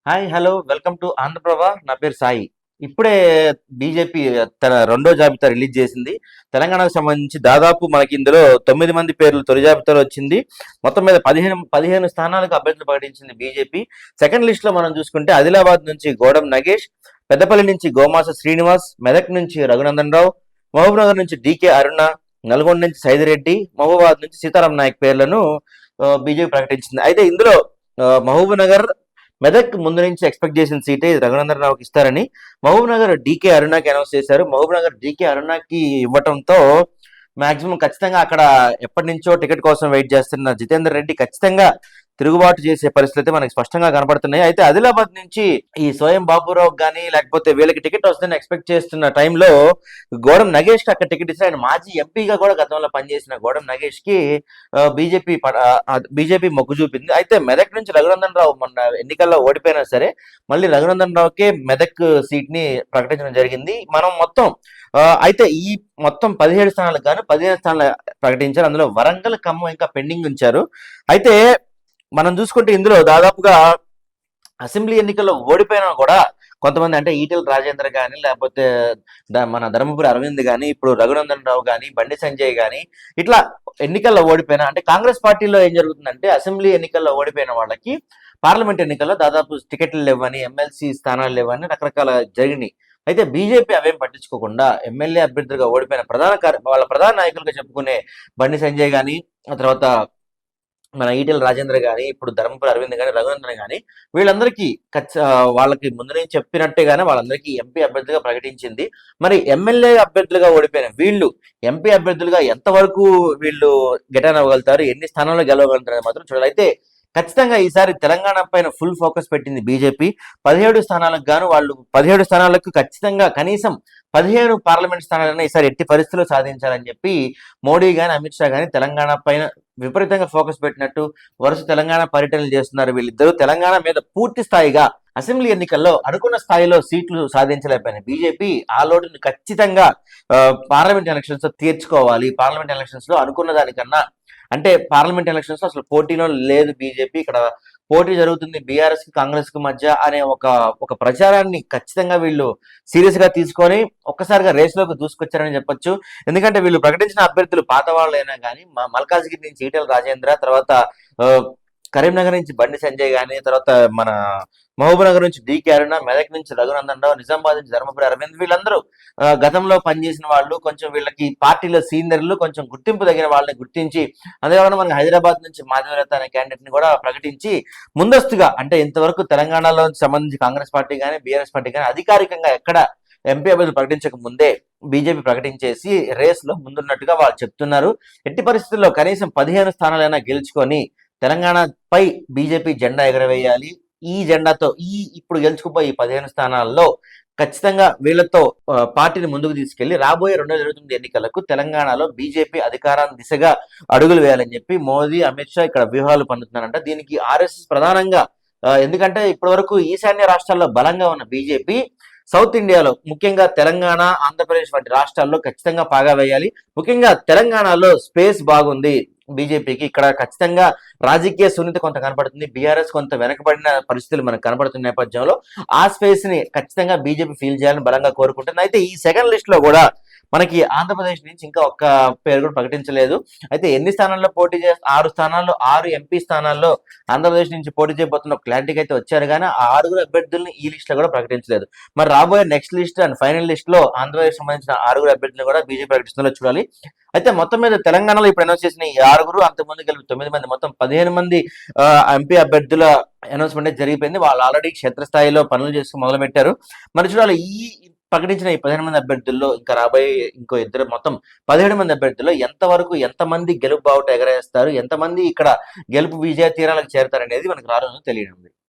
Hi hello welcome to Andhra Prabha. నా పేరు సాయి. ఇప్పుడే బీజేపీ తన రెండో జాబితా రిలీజ్ చేసింది. తెలంగాణకు సంబంధించి దాదాపు మనకి ఇందులో 9 మంది పేర్లు తొలి జాబితాలో వచ్చింది. మొత్తం మీద 15 స్థానాలకు అభ్యర్థులు ప్రకటించింది బీజేపీ. సెకండ్ లిస్ట్ లో మనం చూసుకుంటే ఆదిలాబాద్ నుంచి గోడం నగేష్, పెద్దపల్లి నుంచి గోమాస శ్రీనివాస్, మెదక్ నుంచి రఘునందన్ రావు, మహబూబ్ నగర్ నుంచి డీకే అరుణ, నల్గొండ నుంచి సైదిరెడ్డి, మహబూబాబాద్ నుంచి సీతారాం నాయక్ పేర్లను బీజేపీ ప్రకటించింది. అయితే ఇందులో మహబూబ్ నగర్, మెదక్ ముందు నుంచి ఎక్స్పెక్ట్ చేసిన సీటే రఘునందన్ రావుకి ఇస్తారని మహబూబ్ నగర్ డీకే అరుణాకి అనౌన్స్ చేశారు. మహబూబ్ నగర్ డీకే అరుణాకి ఇవ్వటంతో మాక్సిమం ఖచ్చితంగా అక్కడ ఎప్పటి నుంచో టికెట్ కోసం వెయిట్ చేస్తున్న జితేందర్ రెడ్డి ఖచ్చితంగా తిరుగుబాటు చేసే పరిస్థితి మనకి స్పష్టంగా కనపడుతున్నాయి. అయితే ఆదిలాబాద్ నుంచి ఈ స్వయం బాబురావు కానీ లేకపోతే వీళ్ళకి టికెట్ వస్తుందని ఎక్స్పెక్ట్ చేస్తున్న టైంలో గోడం నగేష్ కి అక్కడ టికెట్ ఇస్తే ఆయన మాజీ ఎంపీగా కూడా గతంలో పనిచేసిన గోడం నగేష్ కి బీజేపీ మొగ్గు చూపింది. అయితే మెదక్ నుంచి రఘునందన్ రావు మొన్న ఎన్నికల్లో ఓడిపోయినా సరే మళ్ళీ రఘునందన్ రావుకే మెదక్ సీట్ ని ప్రకటించడం జరిగింది. మనం మొత్తం అయితే ఈ మొత్తం 17 స్థానాలకు గాను 15 స్థానాలు ప్రకటించారు. అందులో వరంగల్, ఖమ్మం ఇంకా పెండింగ్ ఉంచారు. అయితే మనం చూసుకుంటే ఇందులో దాదాపుగా అసెంబ్లీ ఎన్నికల్లో ఓడిపోయినా కూడా కొంతమంది అంటే ఈటెల రాజేంద్ర కానీ లేకపోతే మన ధర్మపురి అరవింద్ కానీ ఇప్పుడు రఘునందన్ రావు కానీ బండి సంజయ్ కానీ ఇట్లా ఎన్నికల్లో ఓడిపోయినా అంటే కాంగ్రెస్ పార్టీలో ఏం జరుగుతుందంటే అసెంబ్లీ ఎన్నికల్లో ఓడిపోయిన వాళ్ళకి పార్లమెంట్ ఎన్నికల్లో దాదాపు టికెట్లు లేవని ఎమ్మెల్సీ స్థానాలు లేవని రకరకాల జరిగినాయి. అయితే బీజేపీ అవేం పట్టించుకోకుండా ఎమ్మెల్యే అభ్యర్థులుగా ఓడిపోయిన వాళ్ళ ప్రధాన నాయకులుగా చెప్పుకునే బండి సంజయ్ కానీ ఆ తర్వాత మన ఈటెల రాజేంద్ర గాని ఇప్పుడు ధర్మపురి అరవింద్ గాని రఘునందన్ గాని వీళ్ళందరికీ వాళ్ళకి ముందు నుంచి చెప్పినట్టేగానే వాళ్ళందరికీ ఎంపీ అభ్యర్థిగా ప్రకటించింది. మరి ఎమ్మెల్యే అభ్యర్థులుగా ఓడిపోయిన వీళ్ళు ఎంపీ అభ్యర్థులుగా ఎంతవరకు వీళ్ళు గెటాన్ అవ్వగలుగుతారు, ఎన్ని స్థానాల్లో గెలవగలుగుతారు మాత్రం చూడాలి. అయితే ఖచ్చితంగా ఈసారి తెలంగాణ పైన ఫుల్ ఫోకస్ పెట్టింది బీజేపీ. 17 స్థానాలకు గాను వాళ్ళు 17 స్థానాలకు ఖచ్చితంగా కనీసం 15 పార్లమెంట్ స్థానాలైనా ఈసారి ఎట్టి పరిస్థితుల్లో సాధించాలని చెప్పి మోడీ గాని అమిత్ షా గాని తెలంగాణ పైన విపరీతంగా ఫోకస్ పెట్టినట్టు వరుస తెలంగాణ పర్యటనలు చేస్తున్నారు. వీళ్ళిద్దరూ తెలంగాణ మీద పూర్తి స్థాయిగా అసెంబ్లీ ఎన్నికల్లో అనుకున్న స్థాయిలో సీట్లు సాధించలేకపోయిన బీజేపీ ఆ లోటుని ఖచ్చితంగా పార్లమెంట్ ఎలక్షన్స్ లో తీర్చుకోవాలి. పార్లమెంట్ ఎలక్షన్స్ లో అనుకున్న దానికన్నా అంటే పార్లమెంట్ ఎలక్షన్స్ లో అసలు పోటీలో లేదు బీజేపీ, ఇక్కడ పోటీ జరుగుతుంది బీఆర్ఎస్ కి కాంగ్రెస్ కి మధ్య అనే ఒక ప్రచారాన్ని ఖచ్చితంగా వీళ్ళు సీరియస్ గా తీసుకొని ఒక్కసారిగా రేస్ లోకి దూసుకొచ్చారని చెప్పొచ్చు. ఎందుకంటే వీళ్ళు ప్రకటించిన అభ్యర్థులు పాత వాళ్ళైనా కానీ మల్కాజ్గిరి నుంచి ఈటెల రాజేంద్ర, తర్వాత కరీంనగర్ నుంచి బండి సంజయ్ గాని, తర్వాత మన మహబూబ్ నగర్ నుంచి డీకే అరుణ, మెదక్ నుంచి రఘునందన్ రావు, నిజామాబాద్ నుంచి ధర్మపురి అరవింద్ వీళ్ళందరూ గతంలో పనిచేసిన వాళ్ళు, కొంచెం వీళ్ళకి పార్టీలో సీనియర్లు, కొంచెం గుర్తింపు తగిన వాళ్ళని గుర్తించి అదేవిధంగా మనకి హైదరాబాద్ నుంచి మాధవలత అనే క్యాండిడేట్ ని కూడా ప్రకటించి ముందస్తుగా అంటే ఇంతవరకు తెలంగాణలో సంబంధించి కాంగ్రెస్ పార్టీ కానీ బీఆర్ఎస్ పార్టీ కానీ అధికారికంగా ఎక్కడ ఎంపీ అభ్యర్థులు ప్రకటించక ముందే బీజేపీ ప్రకటించేసి రేస్ లో ముందున్నట్టుగా వాళ్ళు చెప్తున్నారు. ఎట్టి పరిస్థితుల్లో కనీసం 15 స్థానాలైనా గెలుచుకొని తెలంగాణపై బీజేపీ జెండా ఎగరవేయాలి. ఈ జెండాతో ఇప్పుడు గెలుచుకుపోయి 15 స్థానాల్లో ఖచ్చితంగా వీళ్ళతో పార్టీని ముందుకు తీసుకెళ్లి రాబోయే 2029 ఎన్నికలకు తెలంగాణలో బీజేపీ అధికారాన్ని దిశగా అడుగులు వేయాలని చెప్పి మోదీ, అమిత్ షా ఇక్కడ వ్యూహాలు పన్నుతున్నారంట. దీనికి ఆర్ఎస్ఎస్ ప్రధానంగా ఎందుకంటే ఇప్పటి వరకు ఈశాన్య రాష్ట్రాల్లో బలంగా ఉన్న బీజేపీ సౌత్ ఇండియాలో ముఖ్యంగా తెలంగాణ, ఆంధ్రప్రదేశ్ వంటి రాష్ట్రాల్లో ఖచ్చితంగా పాగా వేయాలి. ముఖ్యంగా తెలంగాణలో స్పేస్ బాగుంది బీజేపీకి, ఇక్కడ ఖచ్చితంగా రాజకీయ సున్నిత కొంత కనపడుతుంది, బీఆర్ఎస్ కొంత వెనకబడిన పరిస్థితులు మనకు కనపడుతున్న నేపథ్యంలో ఆ స్పేస్ ని ఖచ్చితంగా బీజేపీ ఫీల్ చేయాలని బలంగా కోరుకుంటుంది. అయితే ఈ సెకండ్ లిస్ట్ లో కూడా మనకి ఆంధ్రప్రదేశ్ నుంచి ఇంకా ఒక్క పేరు కూడా ప్రకటించలేదు. అయితే ఎన్ని స్థానాల్లో పోటీ 6 స్థానాల్లో 6 ఎంపీ స్థానాల్లో ఆంధ్రప్రదేశ్ నుంచి పోటీ చేయబోతున్న క్లారిటీకి అయితే వచ్చారు కానీ ఆ 6 అభ్యర్థుల్ని ఈ లిస్ట్ లో కూడా ప్రకటించలేదు. మరి రాబోయే next list and final list లో ఆంధ్రప్రదేశ్ సంబంధించిన 6 అభ్యర్థులను కూడా బీజేపీ ప్రకటిస్తుందో చూడాలి. అయితే మొత్తం మీద తెలంగాణలో ఇప్పుడు అనౌన్స్ చేసిన ఈ 6 అంతకుముందు కలిపి 9 మంది మొత్తం 15 మంది ఎంపీ అభ్యర్థుల అనౌన్స్మెంట్ జరిగిపోయింది. వాళ్ళు ఆల్రెడీ క్షేత్రస్థాయిలో పనులు చేసుకుని మొదలు పెట్టారు. మరి చూడాలి ఈ ప్రకటించిన ఈ 15 మంది అభ్యర్థుల్లో ఇంకా రాబోయే ఇంకో ఇద్దరు మొత్తం 17 మంది అభ్యర్థుల్లో ఎంతమంది గెలుపు బావుట ఎగరేస్తారు, ఎంతమంది ఇక్కడ గెలుపు విజయ తీరాలకు చేరతారనేది మనకు రాను తెలియనుంది.